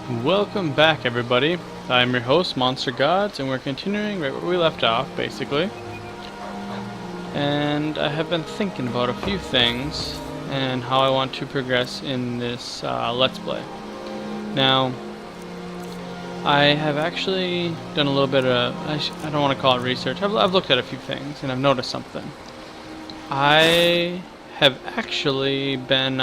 Welcome back, everybody. I'm your host, MonsterGodz, and we're continuing right where we left off, basically. And I have been thinking about a few things and how I want to progress in this Let's Play. Now, I have actually done a little bit of, I don't want to call it research, I've looked at a few things and I've noticed something. I have actually been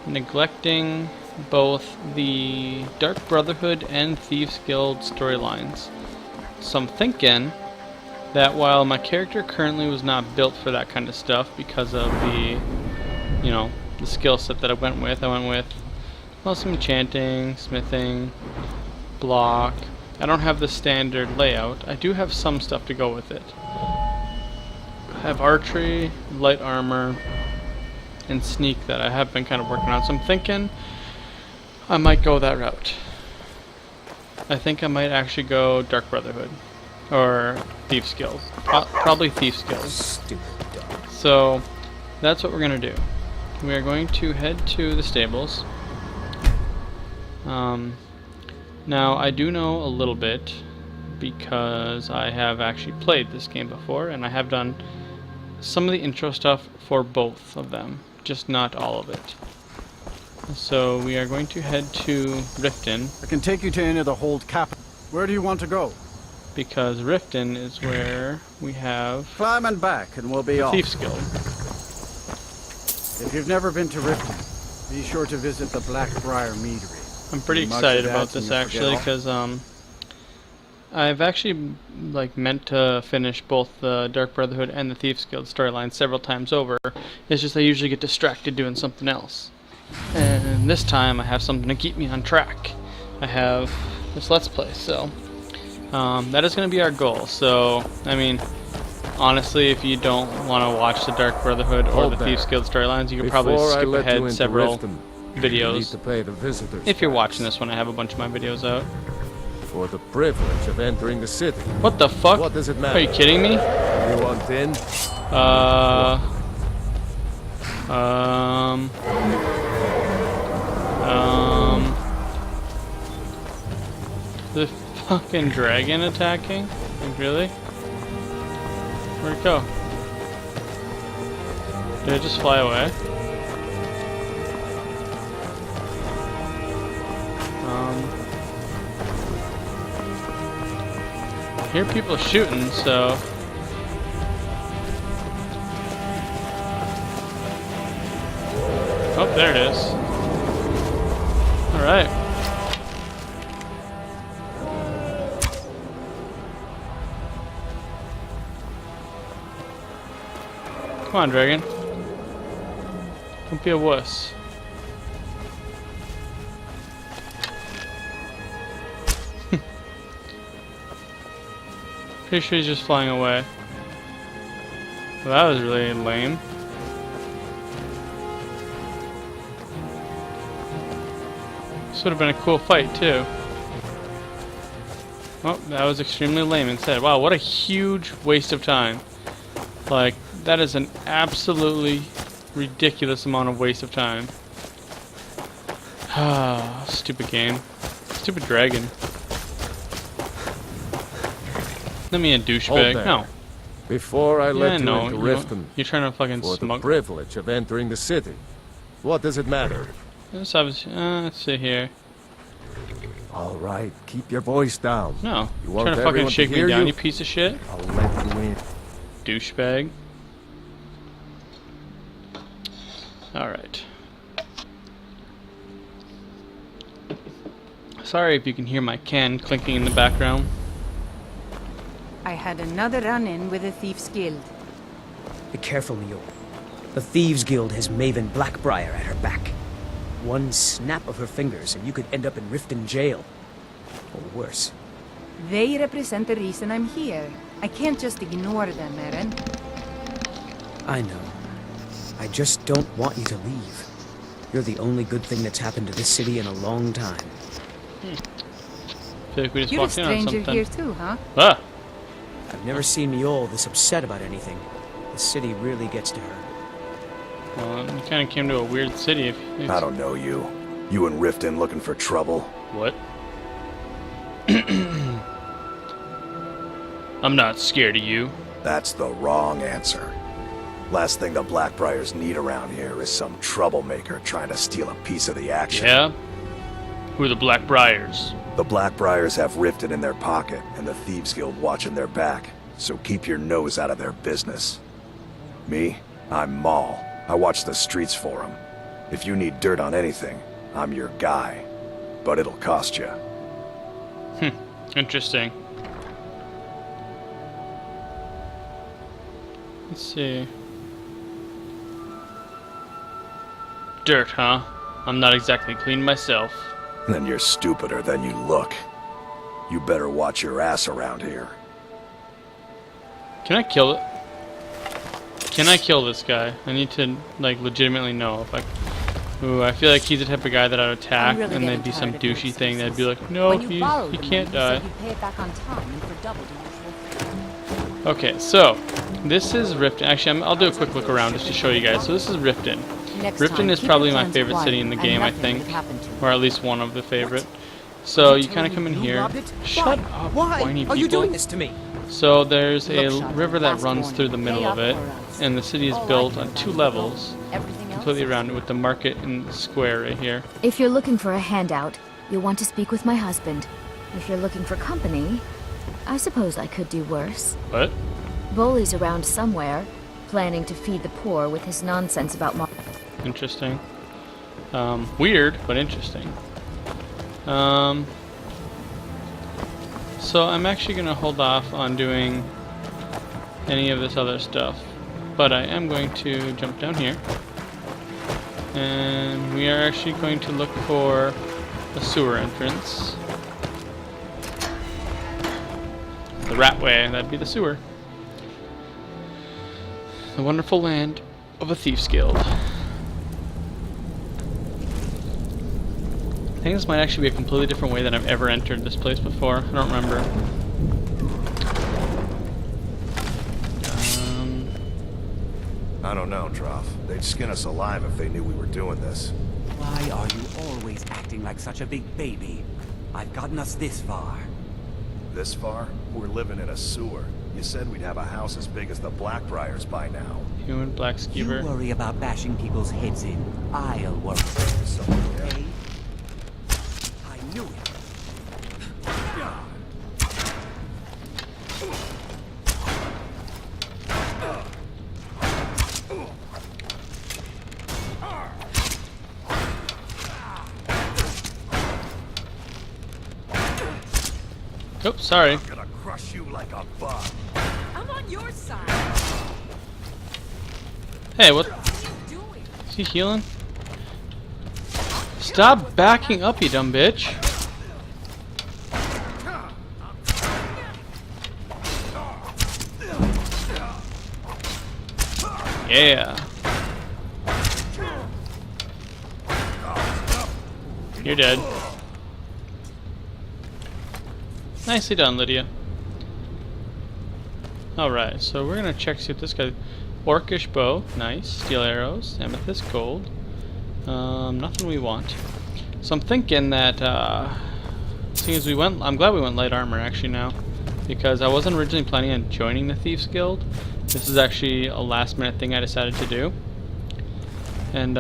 neglecting both the Dark Brotherhood and Thieves Guild storylines. So I'm thinking that while my character currently was not built for that kind of stuff because of the, the skill set that I went with well, some enchanting, smithing, block. I don't have the standard layout. I do have some stuff to go with it. I have archery, light armor, and sneak that I have been kind of working on. So I'm thinking I might go that route. I think I might actually go Dark Brotherhood or Thieves Guild. Probably Thieves Guild. Stupid dog. So that's what we're gonna do. We are going to head to the stables. Now I do know a little bit because I have actually played this game before, and I have done some of the intro stuff for both of them, just not all of it. So we are going to head to Riften. I can take you to any of the hold capital. Where do you want to go? Because Riften is where we have Climb and back and we'll be off. Thieves Guild. If you've never been to Riften, be sure to visit the Blackbriar Meadery. I'm pretty excited about this actually because I've actually meant to finish both the Dark Brotherhood and the Thieves Guild storylines several times over. It's just I usually get distracted doing something else. And this time I have something to keep me on track. I have this Let's Play, so that is going to be our goal. So, I mean, honestly, if you don't want to watch the Dark Brotherhood or the Thieves Guild storylines, you could probably skip ahead several videos. To pay the visitors If you're tax. watching this one, I have a bunch of my videos out. For the privilege of entering the city. What the fuck? What does it matter? Are you kidding me? You want in? The fucking dragon attacking? Like, really? Where'd it go? Did it just fly away? I hear people shooting, so... Oh, there it is. Alright. Come on, dragon. Don't be a wuss. Pretty sure he's just flying away. Well, that was really lame. This would have been a cool fight, too. Well, that was extremely lame instead. Wow, what a huge waste of time. Like, that is an absolutely ridiculous amount of waste of time. Ah, stupid game. Stupid dragon. Let me a douchebag. No. Before I let you no, into Riften, you're trying to fucking for the smoke. privilege of entering the city. What does it matter? Let's see here. All right, keep your voice down. No. You You're want trying to fucking everyone to shake me hear down, you? you piece of shit. I'll let you in. Douchebag. Alright. Sorry if you can hear my can clinking in the background. I had another run-in with the Thieves Guild. Be careful, Mio. The Thieves Guild has Maven Blackbriar at her back. One snap of her fingers and you could end up in Riften jail. Or worse. They represent the reason I'm here. I can't just ignore them, Eren. I know. I just don't want you to leave. You're the only good thing that's happened to this city in a long time. Feel like we just You're a walked in on stranger something. here too, huh? Ah! I've never seen Mjol this upset about anything. The city really gets to her. Well, you kind of came to a weird city. If I don't know you. You and Riften looking for trouble? What? I'm not scared of you. That's the wrong answer. Last thing the Blackbriars need around here is some troublemaker trying to steal a piece of the action. Yeah? Who are the Blackbriars? The Blackbriars have Riften in their pocket and the Thieves Guild watching their back, so keep your nose out of their business. Me? I'm Maul. I watch the streets for them. If you need dirt on anything, I'm your guy. But it'll cost you. Interesting. Let's see. Dirt, huh? I'm not exactly clean myself. Then you're stupider than you look. You better watch your ass around here. Can I kill it? Can I kill this guy? I need to, like, legitimately know if I... Ooh, I feel like he's the type of guy that I'd attack, really and there'd be some douchey thing that'd be like, no, he can't die. Okay, so this is Riften. Actually, I'll do a quick look around just to show you guys. So this is Riften. Riften is probably my favorite city in the game, I think, or at least one of the favorite. So you kind of come in here. Shut up, whiny people. Are you doing this to me? So there's a river that runs through the middle of it, and the city is built on 2 levels, completely around it, with the market and the square right here. If you're looking for a handout, you'll want to speak with my husband. If you're looking for company, I suppose I could do worse. What? Boley's around somewhere, planning to feed the poor with his nonsense about Interesting. Weird, but interesting. So I'm actually going to hold off on doing any of this other stuff, but I am going to jump down here, and we are actually going to look for a sewer entrance. The rat way, that'd be the sewer. The wonderful land of a Thieves Guild. I think this might actually be a completely different way than I've ever entered this place before. I don't remember. I don't know, Trough. They'd skin us alive if they knew we were doing this. Why are you always acting like such a big baby? I've gotten us this far. This far? We're living in a sewer. You said we'd have a house as big as the Blackbriars by now. Human black You skeever. worry about bashing people's heads in. I'll worry. Okay? I knew it. Oops, sorry. I'm gonna crush you like a bug. I'm on your side. Hey, what? What are you doing? Is he healing? Stop backing up, you dumb bitch. Yeah. You're dead. Nicely done, Lydia. Alright, so we're gonna check see what this guy... Orcish bow, nice. Steel arrows, amethyst gold. Nothing we want. So I'm thinking that, seeing as we went... I'm glad we went light armor actually now. Because I wasn't originally planning on joining the Thieves Guild. This is actually a last minute thing I decided to do. And,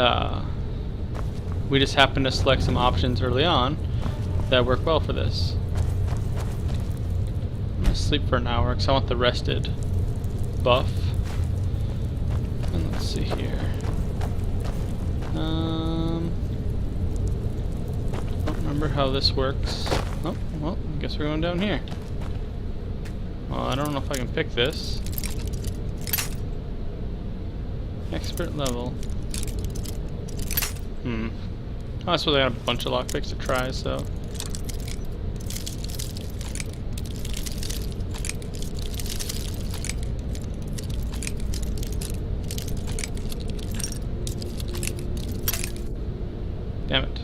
we just happened to select some options early on that work well for this. I'm gonna sleep for an hour because I want the rested buff. And let's see here. Don't remember how this works. Oh, well, I guess we're going down here. Well, I don't know if I can pick this. Expert level. Oh, I suppose I got a bunch of lockpicks to try, so. Damn it.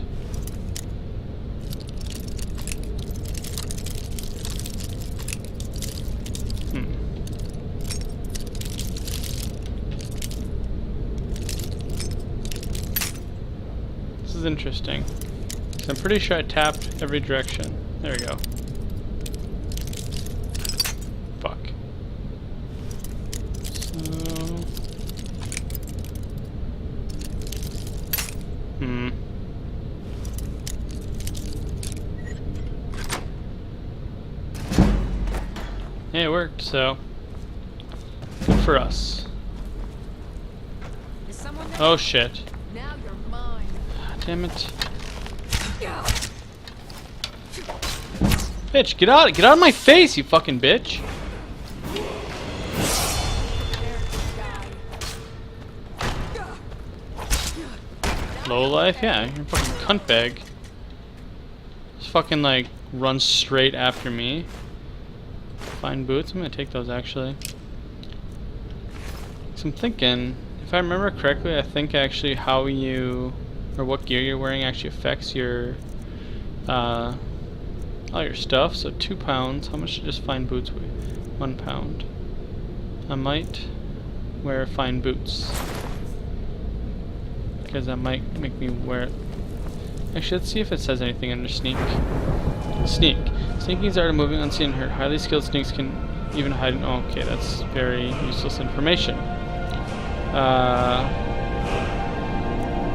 This is interesting. So I'm pretty sure I tapped every direction. There we go. Fuck. So... Yeah, it worked, so... Good for us. Is someone there? Oh shit. Now you're mine. Damn it. Bitch, get out of my face, you fucking bitch. Low life? Yeah, you're a fucking cunt bag. Just fucking like run straight after me. Find boots? I'm gonna take those actually. So I'm thinking, if I remember correctly, I think actually how you, or what gear you're wearing actually affects your, all your stuff. So 2 pounds. How much does fine boots weigh? 1 pound. I might wear fine boots. Because that might make me wear it. Actually, let's see if it says anything under sneak. Sneak. Sneaking is the art of moving unseen and hurt. Highly skilled sneaks can even hide in... Oh, okay, that's very useless information.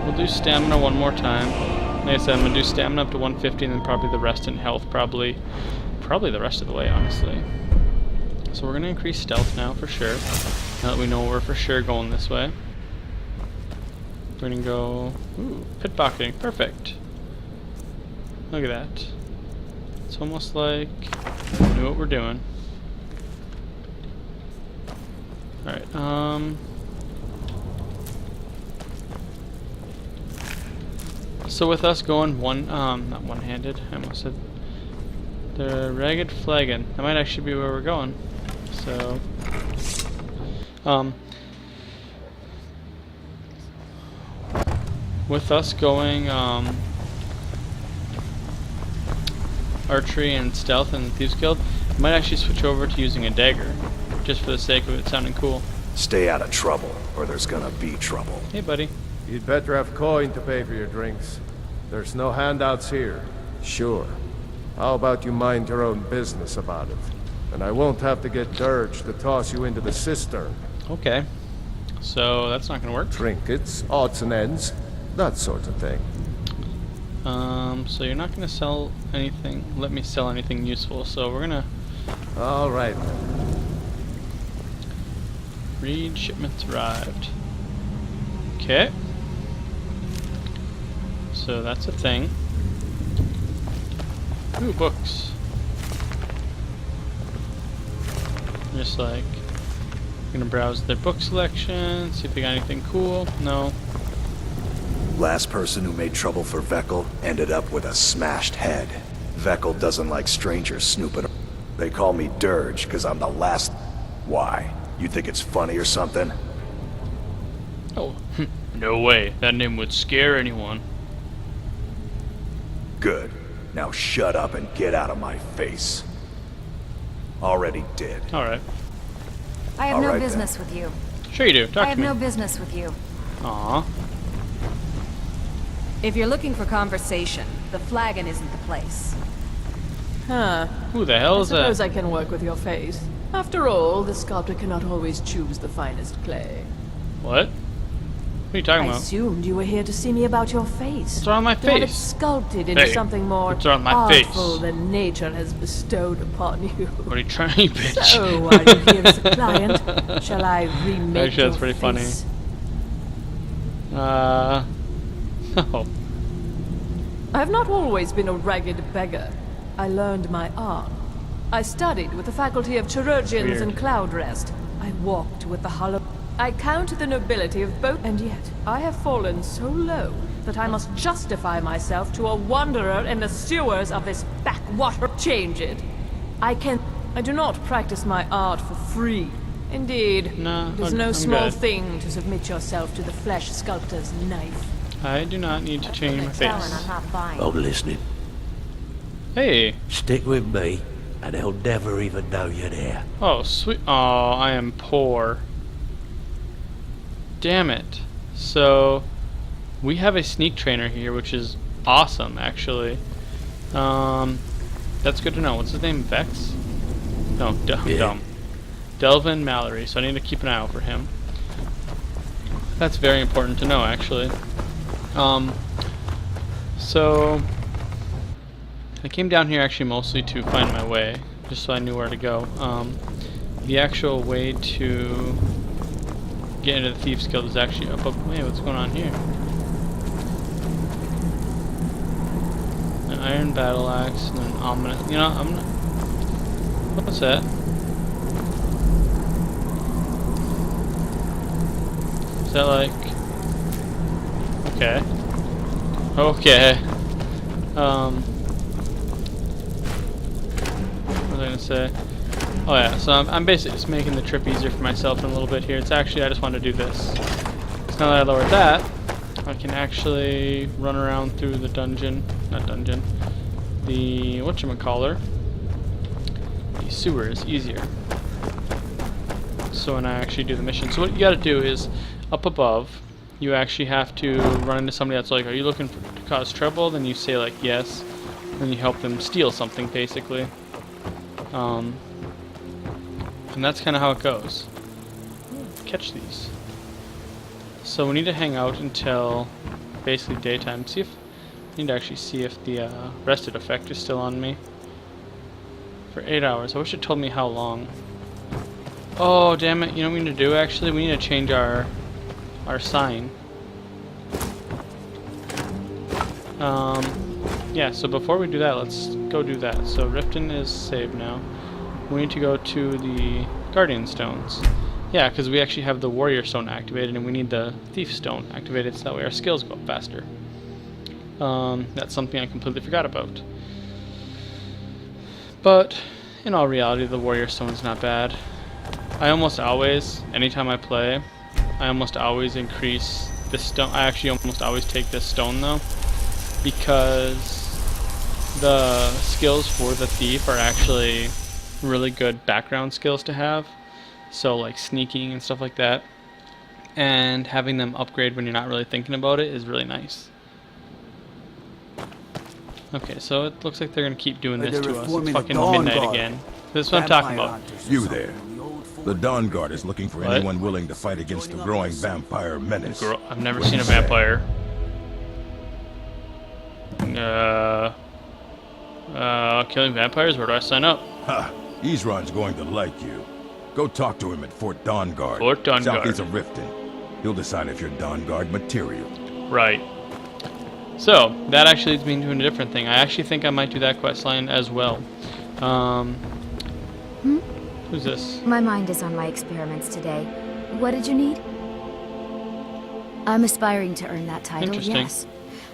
We'll do stamina one more time. Like I said, I'm going to do stamina up to 150 and then probably the rest in health. Probably the rest of the way, honestly. So we're going to increase stealth now, for sure. Now that we know we're for sure going this way. We're going to go... Ooh, pickpocketing. Perfect. Look at that. It's almost like we knew what we're doing. Alright, so with us going not one-handed, I almost said the Ragged Flagon. That might actually be where we're going. So, with us going, archery and stealth and Thieves Guild, I might actually switch over to using a dagger, just for the sake of it sounding cool. Stay out of trouble, or there's gonna be trouble. Hey, buddy. You'd better have coin to pay for your drinks. There's no handouts here. Sure. How about you mind your own business about it? And I won't have to get Dirge to toss you into the cistern. Okay. So that's not gonna work. Trinkets, odds and ends, that sort of thing. So you're not gonna sell anything, let me sell anything useful, so we're gonna... All right. Read shipments arrived. Okay. So that's a thing. Ooh, books. Just like, gonna browse their book selection, see if they got anything cool. No. Last person who made trouble for Veckel ended up with a smashed head. Veckel doesn't like strangers snooping. They call me Dirge because I'm the last... Why? You think it's funny or something? Oh, no way. That name would scare anyone. Good. Now shut up and get out of my face. Already did. Alright. I have All no right, business with you. Sure you do. I Talk have to me. no business with you. Aw. If you're looking for conversation, the Flagon isn't the place. Huh. Who the hell I is suppose that? I can work with your face. After all, the sculptor cannot always choose the finest clay. What? What are you talking I about? assumed you were here to see me about your face. What's wrong with my To have it face? sculpted into Hey, something more what's wrong with my face? artful than nature has bestowed upon you. What are you trying, you bitch? So, are you here as a client? Shall I remake Actually, that's your pretty funny. face? Oh. I have not always been a ragged beggar. I learned my art. I studied with the faculty of chirurgeons Weird. and cloud rest. I walked with the hollow... I count the nobility of both, and yet I have fallen so low that I must justify myself to a wanderer in the sewers of this backwater. Change it. I do not practice my art for free. Indeed, No, it is no I'm small good. thing to submit yourself to the flesh sculptor's knife. I do not need to change my face. not buying. I'm listening. Hey. Stick with me, and they'll never even know you're there. Oh, sweet. Oh, I am poor. Damn it. So, we have a sneak trainer here, which is awesome, actually. That's good to know. What's his name? Vex? No, Dumb. Delvin Mallory, so I need to keep an eye out for him. That's very important to know, actually. So I came down here actually mostly to find my way, just so I knew where to go. The actual way to get into the Thieves Guild is actually up. Wait, what's going on here? An iron battle axe and an ominous. You know, I'm not. What's that? Is that like? Okay. Okay. What was I gonna say? Oh yeah, so I'm basically just making the trip easier for myself in a little bit here. It's actually, I just want to do this. So now that I lowered that, I can actually run around through the dungeon, not dungeon, the whatchamacallit, the sewers easier. So when I actually do the mission. So what you gotta do is, up above, you actually have to run into somebody that's like, are you looking to cause trouble? Then you say like, yes. Then you help them steal something, basically. And that's kind of how it goes. Catch these. So we need to hang out until basically daytime. See if I need to actually see if the rested effect is still on me for 8 hours. I wish it told me how long. Oh damn it! You know what we need to do? Actually, we need to change our sign. Yeah. So before we do that, let's go do that. So Riften is saved now. We need to go to the Guardian Stones. Yeah, because we actually have the Warrior Stone activated, and we need the Thief Stone activated so that way our skills go up faster. That's something I completely forgot about. But, in all reality, the Warrior Stone is not bad. I almost always, anytime I play, I almost always increase this stone. I actually almost always take this stone, though, because the skills for the Thief are actually really good background skills to have, so like sneaking and stuff like that, and having them upgrade when you're not really thinking about it is really nice. Okay, so it looks like they're gonna keep doing this to us. It's fucking midnight again. This is what I'm talking about. You there. The Dawn Guard is looking for anyone willing to fight against the growing vampire menace. I've never seen a vampire. Killing vampires? Where do I sign up? Ha! Ezron's going to like you. Go talk to him at Fort Dawn Guard. Fort Dawn Guard. Southeast of Riften. He'll decide if you're Dawn Guard material. Right. So, that actually leads me into a different thing. I actually think I might do that quest line as well. Who's this? My mind is on my experiments today. What did you need? I'm aspiring to earn that title, Interesting. yes.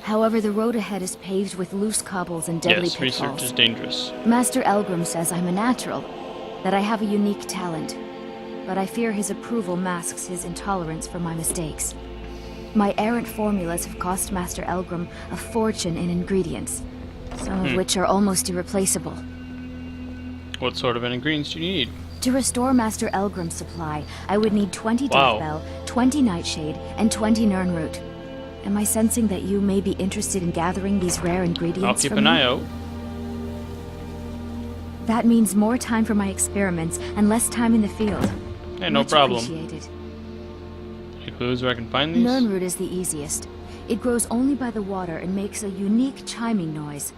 However, the road ahead is paved with loose cobbles and deadly Yes, pitfalls. research is dangerous. Master Elgrim says I'm a natural, that I have a unique talent, but I fear his approval masks his intolerance for my mistakes. My errant formulas have cost Master Elgrim a fortune in ingredients, some of which are almost irreplaceable. What sort of ingredients do you need? To restore Master Elgrim's supply, I would need 20 Wow. Deathbell, 20 Nightshade, and 20 Nirnroot. Am I sensing that you may be interested in gathering these rare ingredients I'll keep from an me? eye out. That means more time for my experiments and less time in the field. Hey, no Much problem. appreciated. Any clues where I can find these? Nirnroot is the easiest. It grows only by the water and makes a unique chiming noise.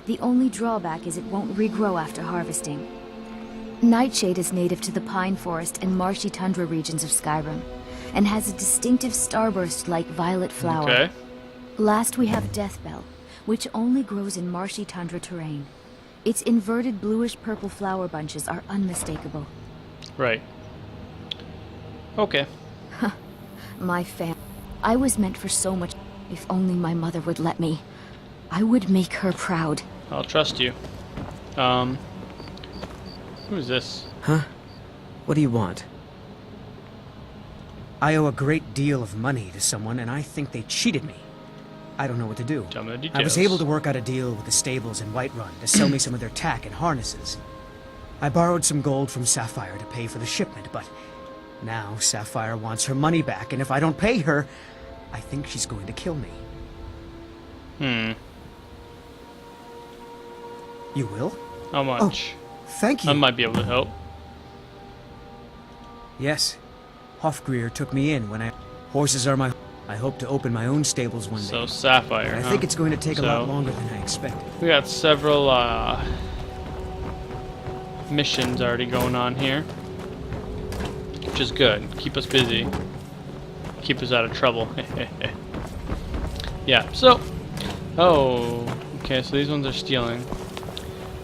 The only drawback is it won't regrow after harvesting. Nightshade is native to the pine forest and marshy tundra regions of Skyrim, and has a distinctive starburst-like violet flower. Okay. Last we have Deathbell, which only grows in marshy tundra terrain. Its inverted bluish-purple flower bunches are unmistakable. Right. Okay. My fam. I was meant for so much. If only my mother would let me. I would make her proud. I'll trust you. Who's this? Huh? What do you want? I owe a great deal of money to someone, and I think they cheated me. I don't know what to do. Tell me the details. I was able to work out a deal with the stables in Whiterun to sell me some of their tack and harnesses. I borrowed some gold from Sapphire to pay for the shipment, but now Sapphire wants her money back, and if I don't pay her, I think she's going to kill me. You will? How much? Oh, thank you. I might be able to help. Yes. Hofgreer took me in when Horses are my... I hope to open my own stables one day. So Sapphire, I think it's going to take a lot longer than I expected. We got several missions already going on here, which is good. Keep us busy. Keep us out of trouble. Yeah, so... Oh, okay, so these ones are stealing.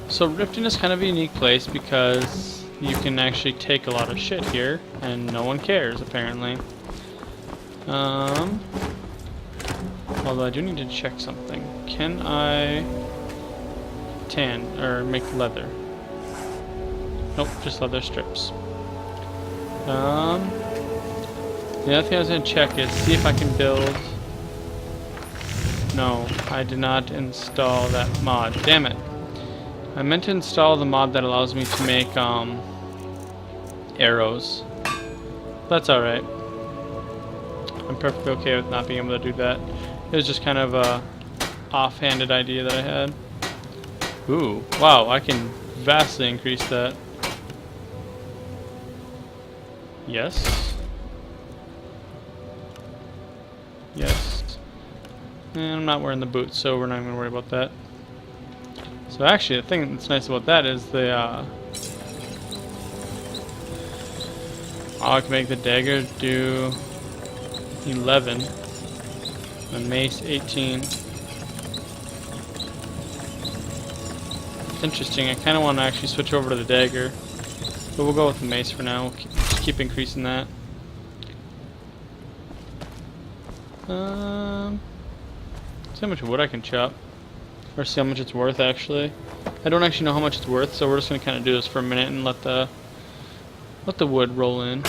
So Riften is kind of a unique place because you can actually take a lot of shit here, and no one cares, apparently. Although I do need to check something. Can I tan or make leather? Nope, just leather strips. The other thing I was gonna check is see if I can build. No, I did not install that mod. Damn it! I meant to install the mod that allows me to make arrows. That's all right. I'm perfectly okay with not being able to do that. It was just kind of a offhanded idea that I had. Ooh, wow, I can vastly increase that. Yes. Yes. And I'm not wearing the boots, so we're not even going to worry about that. So actually, the thing that's nice about that is the, I can make the dagger do 11. The mace 18. It's interesting. I kind of want to actually switch over to the dagger, but we'll go with the mace for now. We'll just keep increasing that. See how much wood I can chop, or see how much it's worth. Actually, I don't actually know how much it's worth, so we're just gonna kind of do this for a minute and let the wood roll in.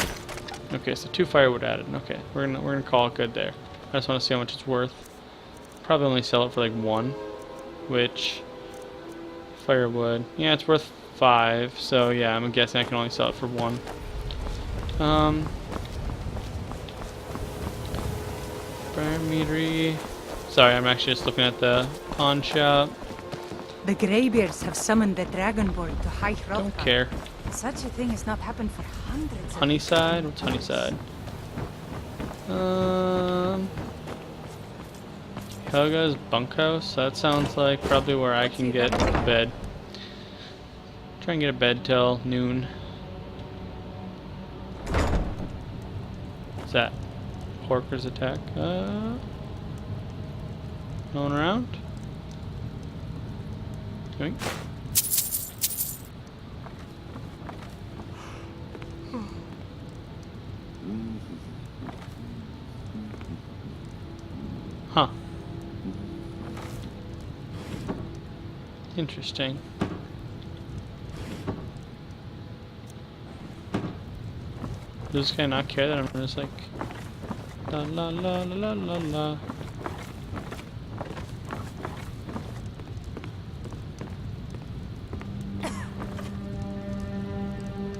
Okay, so 2 firewood added. Okay, we're gonna call it good there. I just want to see how much it's worth. Probably only sell it for like 1, which firewood. Yeah, it's worth 5. So yeah, I'm guessing I can only sell it for 1. Meadery. Sorry, I'm actually just looking at the pawn shop. The Greybeards have summoned the Dragonborn to High Hrothgar. Don't care. Such a thing has not happened for hundreds of Honeyside? What's Honeyside? Helga's bunkhouse? That sounds like probably where I can get a bed. Try and get a bed till noon. What's that? Horker's attack? No one around? Doing? Huh. Interesting. Does this guy not care that I'm just like la la la la la la?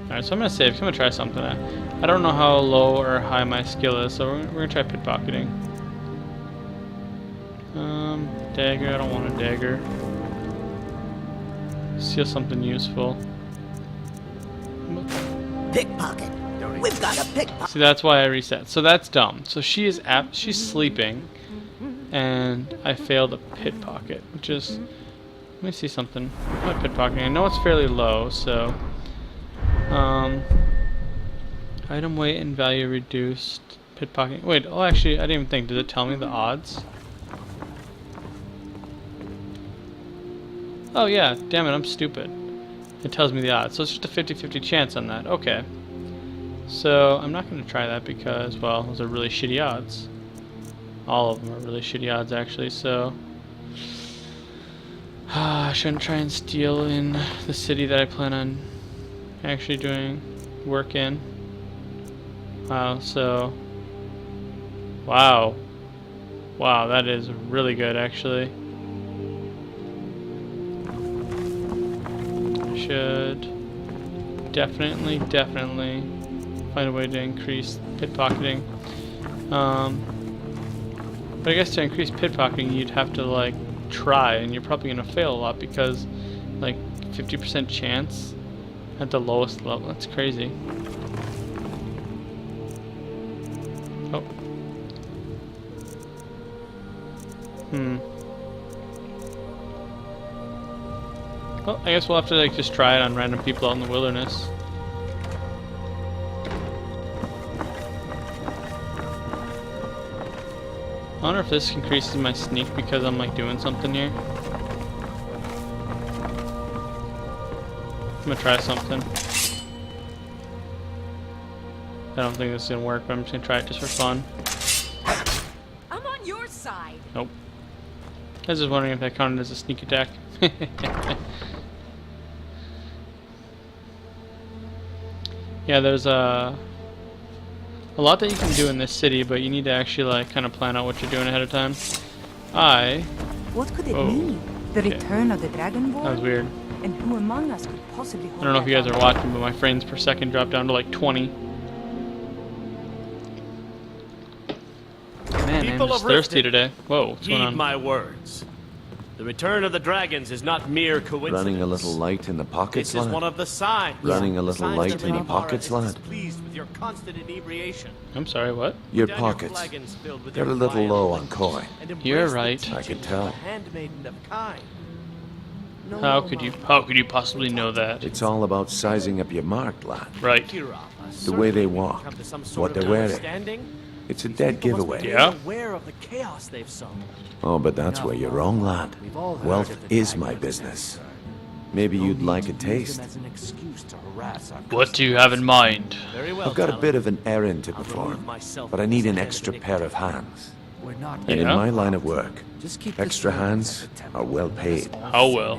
Alright, so I'm gonna save. I'm gonna try something. I don't know how low or high my skill is, so we're gonna try pickpocketing. Dagger. I don't want a dagger. Steal something useful. Pickpocket. We've got a pickpocket. See, that's why I reset. So that's dumb. So she is she's sleeping, and I failed a pickpocket, which is. Let me see something. Not pickpocketing. I know it's fairly low, so. Item weight and value reduced. Pickpocketing. Wait. Oh, actually, I didn't even think. Did it tell me the odds? Oh yeah, damn it, I'm stupid. It tells me the odds, so it's just a 50-50 chance on that. Okay. So, I'm not going to try that because, well, those are really shitty odds. All of them are really shitty odds, actually, so... I shouldn't try and steal in the city that I plan on actually doing work in. Wow, so... Wow. Wow, that is really good, actually. Should definitely find a way to increase pickpocketing. But I guess to increase pickpocketing, you'd have to like try, and you're probably gonna fail a lot because like 50% chance at the lowest level. That's crazy. Oh. Well, I guess we'll have to like just try it on random people out in the wilderness. I wonder if this increases my sneak because I'm like doing something here. I'm gonna try something. I don't think this is gonna work, but I'm just gonna try it just for fun. I'm on your side. Nope. I was just wondering if that counted as a sneak attack. Yeah, there's a lot that you can do in this city, but you need to actually like kind of plan out what you're doing ahead of time. What could it mean? The return of the Dragonborn? That was weird. And who among us could possibly hold I don't know if you guys that are watching, but my frames per second dropped down to like 20. Man, I'm just thirsty today. Whoa, what's going on? Heed my words. The return of the dragons is not mere coincidence. Running a little light in the pockets, This is lad? one of the signs. Running a little Signs light that in the Lady pockets, Mara is lad? displeased with your constant inebriation. I'm sorry, what? Your Down pockets. flagons filled with They're a your little quiet low on light coin. and embrace You're the right. teachings I can of tell. a handmaiden of kind. No, How could you possibly know that? It's all about sizing up your mark, lad. Right. The way they walk, what they're wearing. It's a dead giveaway. Yeah. Aware of the chaos they've sown. Oh, but that's where you're wrong, lad. Wealth is my business. Maybe you'd like a taste. What do you have in mind? I've got a bit of an errand to perform, but I need an extra pair of hands. And in my line of work, extra hands are well paid. How well?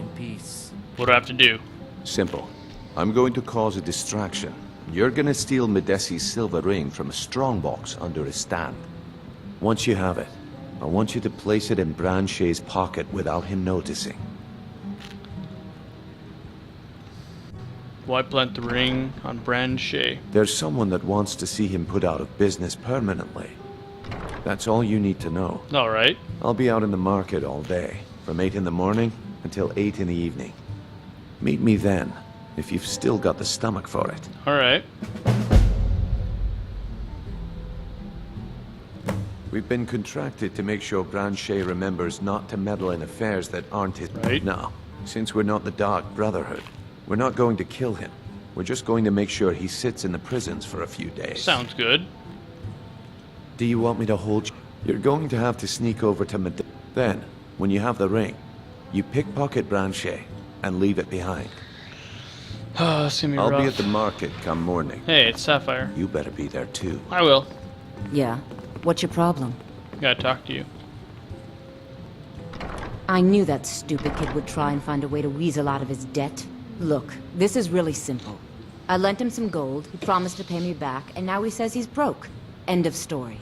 What do I have to do? Simple. I'm going to cause a distraction. You're gonna steal Medesi's silver ring from a strongbox under his stand. Once you have it, I want you to place it in Branche's pocket without him noticing. Why plant the ring on Branche? There's someone that wants to see him put out of business permanently. That's all you need to know. Alright. I'll be out in the market all day, from 8 in the morning until 8 in the evening. Meet me then, if you've still got the stomach for it. Alright. We've been contracted to make sure Branche remembers not to meddle in affairs that aren't his. Right. Now, since we're not the Dark Brotherhood, we're not going to kill him. We're just going to make sure he sits in the prisons for a few days. Sounds good. Do you want me to hold you? You're going to have to sneak over to Medesi. Then, when you have the ring, you pickpocket Branche and leave it behind. Oh, it's gonna be I'll rough. be at the market come morning. Hey, it's Sapphire. You better be there too. I will. Yeah. What's your problem? Gotta talk to you. I knew that stupid kid would try and find a way to weasel out of his debt. Look, this is really simple. I lent him some gold, he promised to pay me back, and now he says he's broke. End of story.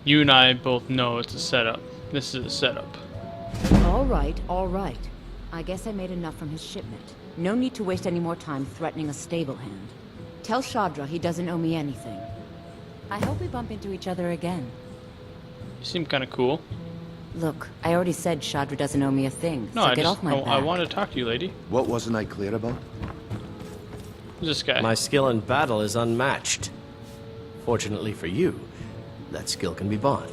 You and I both know it's a setup. This is a setup. All right, all right. I guess I made enough from his shipment. No need to waste any more time threatening a stable hand. Tell Shadra he doesn't owe me anything. I hope we bump into each other again. You seem kind of cool. Look, I already said Shadra doesn't owe me a thing, No, so I get just off my back. I want to talk to you, lady. What wasn't I clear about? Who's this guy? My skill in battle is unmatched. Fortunately for you, that skill can be bought.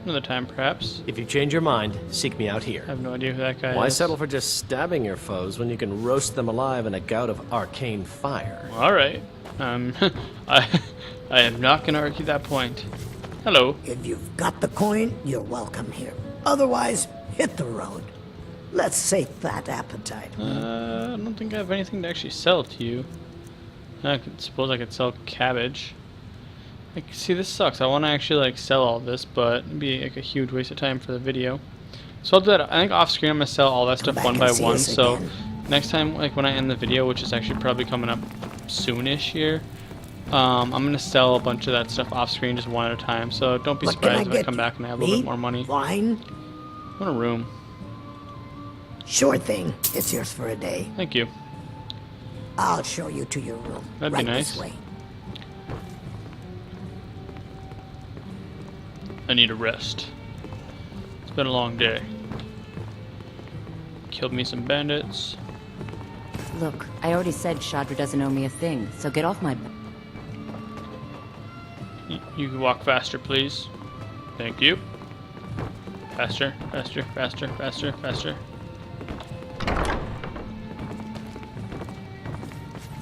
Another time perhaps. If you change your mind, seek me out here. I have no idea who that guy Why is. settle for just stabbing your foes when you can roast them alive in a gout of arcane fire? Alright. I am not gonna argue that point. Hello. If you've got the coin, you're welcome here. Otherwise, hit the road. Let's sate that appetite. I don't think I have anything to actually sell to you. Suppose I could sell cabbage. Like, see, this sucks. I want to actually like sell all this, but it'd be like a huge waste of time for the video. So I'll do that. I think off screen I'm gonna sell all that stuff one by one. So next time, like when I end the video, which is actually probably coming up soonish here, I'm gonna sell a bunch of that stuff off screen just one at a time. So don't be surprised if I come back and I have a little bit more money. Wine? I want a room. Sure thing. It's yours for a day. Thank you. I'll show you to your room. That'd right be nice. This way. I need a rest. It's been a long day. Killed me some bandits. Look, I already said Shadra doesn't owe me a thing, so get off my... You can walk faster, please. Thank you. Faster, faster, faster, faster, faster.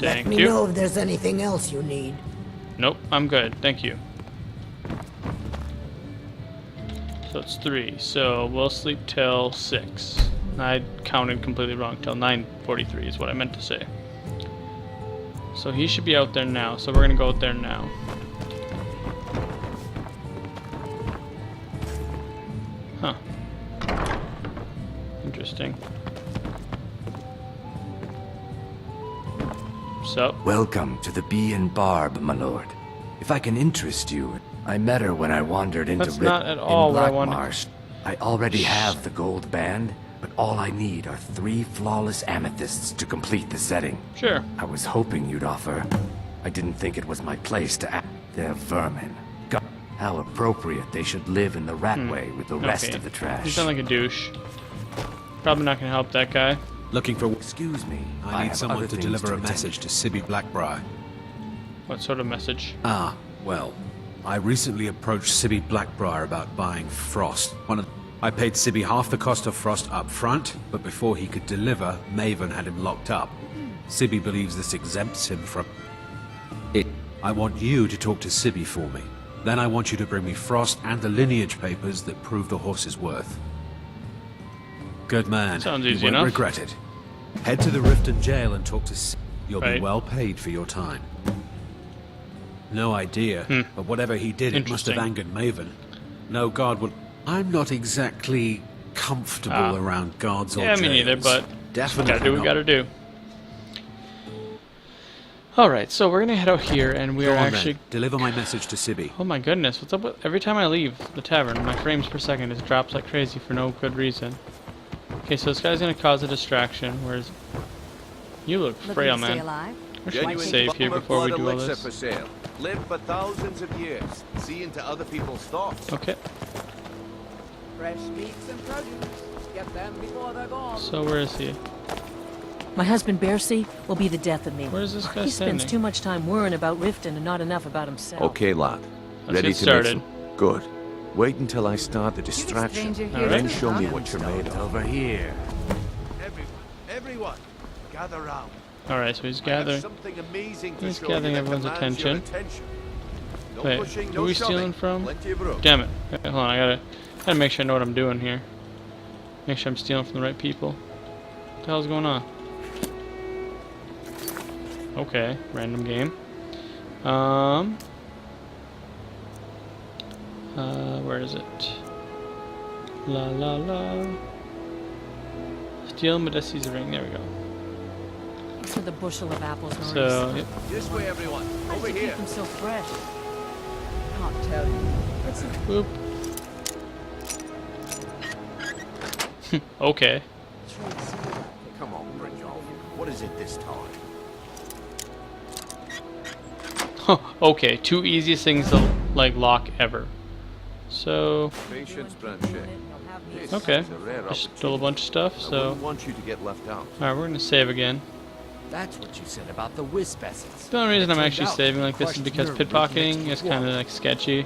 Let me know if there's anything else you need. Nope, I'm good. Thank you. So it's 3. So we'll sleep till 6. I counted completely wrong. Till 9:43 is what I meant to say. So he should be out there now. So we're gonna go out there now. Huh. Interesting. So. Welcome to the Bee and Barb, my lord. If I can interest you, I met her when I wandered into That's not at all in what I Black wanted. Marsh. I already have the gold band, but all I need are 3 flawless amethysts to complete the setting. Sure. I was hoping you'd offer. I didn't think it was my place to act. They're vermin. God, how appropriate they should live in the ratway with the rest of the You trash. sound like a douche. Probably not gonna help that guy. Looking for... Excuse me. I need have someone other to things deliver a attend message to Sibby Blackbriar. What sort of message? Ah, well, I recently approached Sibby Blackbriar about buying Frost. I paid Sibby half the cost of Frost up front, but before he could deliver, Maven had him locked up. Sibby believes this exempts him from it. I want you to talk to Sibby for me. Then I want you to bring me Frost and the lineage papers that prove the horse's worth. Good man. Sounds you easy won't enough. regret it. Head to the Riften jail and talk to Sibby. You'll be Right. well paid for your time. No idea, but whatever he did, it must have Interesting. angered Maven. No guard will... I'm not exactly comfortable around guards or Yeah, me neither, jails. but Definitely gotta do what we not. gotta do. Alright, so we're gonna head out here and we Go are on actually... then. Deliver my message to Sibby. Oh my goodness, what's up with... Every time I leave the tavern, my frames per second just drops like crazy for no good reason. Okay, so this guy's gonna cause a distraction, whereas... You look frail, man. We should save here before we do all this. For sale. Live for thousands of years. See into other people's thoughts. Okay. Fresh meats and produce. Get them before they're gone. So where is he? My husband Bercy will be the death of me. Where's this guy He spends standing? too much time worrying about Riften and not enough about himself. Oh. Okay, lad. Let's Ready get to started. make Good. Wait until I start the distraction. stranger here Then too, show me huh? what you're made of. over here. Everyone, gather round. Alright, so he's gathering... Something amazing to He's show gathering you that everyone's demands your attention. No Wait, pushing, who no are we shoving. stealing from? Plenty of room. Damn it. Okay, hold on, I gotta make sure I know what I'm doing here. Make sure I'm stealing from the right people. What the hell's going on? Okay, random game. Where is it? La la la. Steal Medesi's ring, there we go. Thanks for the bushel of apples, Maurice. So, yep. This way, everyone. How Over did you here. keep them so fresh? Can't tell you. Boop. Okay. Come on, Brynjolf. What is it this time? Okay, 2 easiest things to like lock ever. So, Patience, Branchet. okay, I stole a bunch of stuff, I so... wouldn't want you to get left out. Alright, we're gonna save again. That's what you said about the wisp essence. The only reason I'm It actually turned out saving like this is crushed because nerve pickpocketing is makes you kind of walk. like sketchy,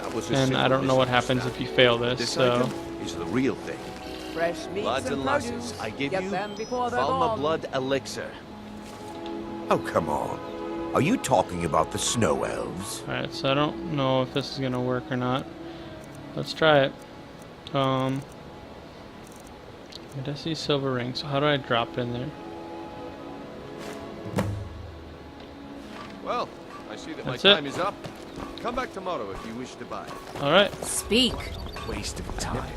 That was a and I simple don't know what happens if you fail this, This so... item is the real thing. Fresh meats Lads and and lasses, produce. I give Get you them before they're Falma gone. Blood Elixir. Oh, come on. Are you talking about the snow elves? Alright, so I don't know if this is gonna work or not. Let's try it. Medesi silver ring, so how do I drop it in there? Well, I see that my That's it. time is up. Come back tomorrow if you wish to buy. Alright. Speak. Waste of time.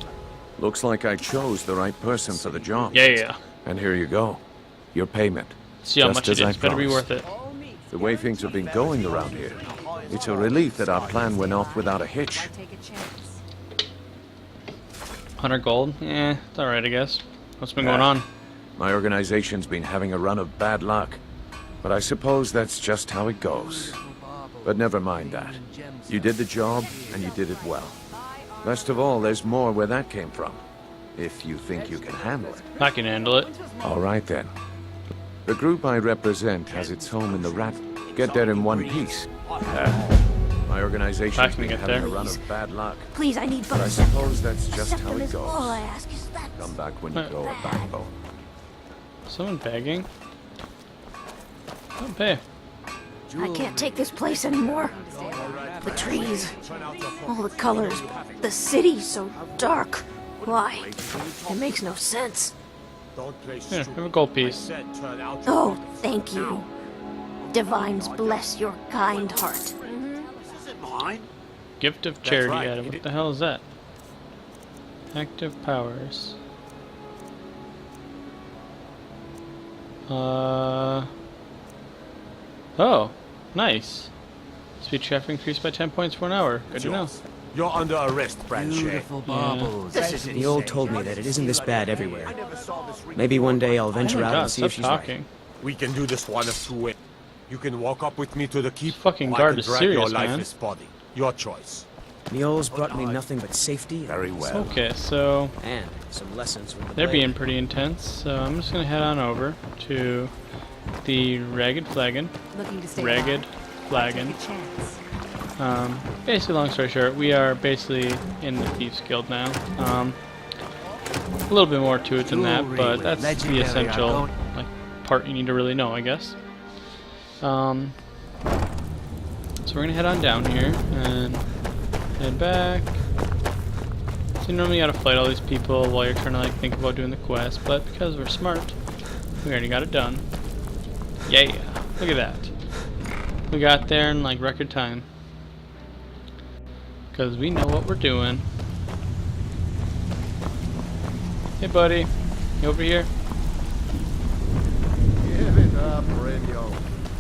Looks like I chose the right person for the job. Yeah. And here you go. Your payment. See how Just much it as I is. Better be worth promised. it. The way things have been going around here, it's a relief that our plan went off without a hitch. 100 gold? Eh, it's alright, I guess. What's been going on? My organization's been having a run of bad luck, but I suppose that's just how it goes. But never mind that. You did the job, and you did it well. Best of all, there's more where that came from. If you think you can handle it. I can handle it. All right then. The group I represent has its home in the rat. Get there in one piece. My organization's been having a run of bad luck. Please, I need But I both. suppose that's just how it goes. All I ask is that. Come back when you grow a backbone. Someone begging? Don't pay. I can't take this place anymore. The trees, all the colors, the city so dark. Why? It makes no sense. Here, have a gold piece. Oh, thank you. Divines bless your kind heart. Gift of charity item. What the hell is that? Active powers. Oh, nice. Speed traffic increased by 10 points for an hour. Good to know. You're under arrest, Branche. Beautiful baubles. The old told me that it isn't this bad everywhere. Maybe one day I'll venture out and see if she's right. We can do this one of two ways. You can walk up with me to the keep, fucking or I guard can is drag serious, your man. lifeless body. Your choice. Niol's brought me nothing but safety. Very well. Okay, so And some lessons from the they're blade. being pretty intense, so I'm just gonna head on over to the Ragged Flagon. Looking to stay Ragged Flagon. Basically, long story short, we are basically in the Thieves Guild now. A little bit more to it than that, but that's the essential part you need to really know, I guess. So we're gonna head on down here and head back. So you normally gotta fight all these people while you're trying to think about doing the quest, but because we're smart, we already got it done. Yeah, look at that. We got there in record time. Because we know what we're doing. Hey buddy, you over here? Give it up, Renyo.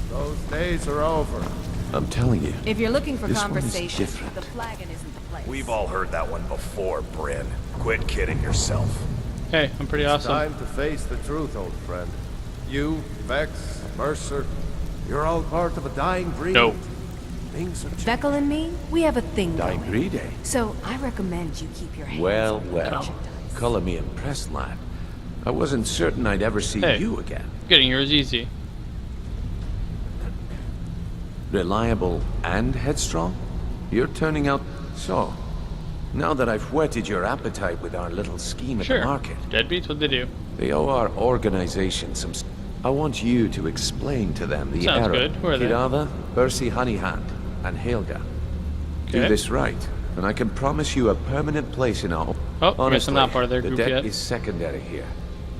Those days are over. I'm telling you. If you're looking for This one is conversation, different. the flagon isn't the place. We've all heard that one before, Bryn. Quit kidding yourself. Hey, I'm pretty awesome. Time to face the truth, old friend. You, Vex, Mercer, you're all part of a dying breed. No. Things have changed. Beckel and me, we have a thing Dying going. breed, eh? So I recommend you keep your hands Well, on well. merchandise. Color me impressed, lad. I wasn't certain I'd ever see Hey. you again. Getting here is easy. Reliable and headstrong? You're turning out so. Now that I've whetted your appetite with our little scheme at the market, Deadbeats, what they do? they owe our organization some. I want you to explain to them the Sounds error. good. Who are they? Kirava, Bercy Honeyhand, and Helga. Do Okay. this right, and I can promise you a permanent place in our. Oh, I guess I'm Honestly, not part of their the group debt yet. is secondary here.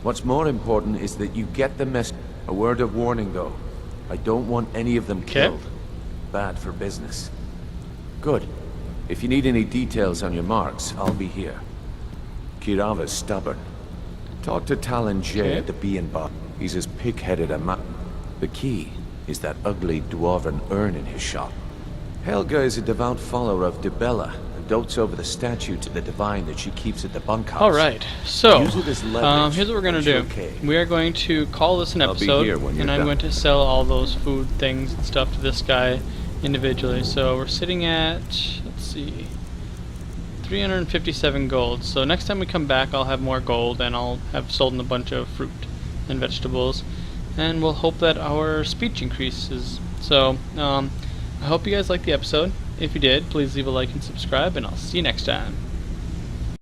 What's more important is that you get the mess. A word of warning, though. I don't want any of them killed. Bad for business. Good. If you need any details on your marks, I'll be here. Kirava's stubborn. Talk to Talon Jay at the Bee and Bar. He's as pig-headed a ma— The key is that ugly dwarven urn in his shop. Helga is a devout follower of Dibella and dotes over the statue to the divine that she keeps at the bunkhouse. Alright, so, Use it as leverage here's what we're going to do. until okay. We are going to call this an I'll be episode, here when you're and I'm done. going to sell all those food things and stuff to this guy individually. So we're sitting at, let's see, 357 gold. So next time we come back, I'll have more gold, and I'll have sold in a bunch of fruit and vegetables. And we'll hope that our speech increases. So, I hope you guys liked the episode. If you did, please leave a like and subscribe, and I'll see you next time.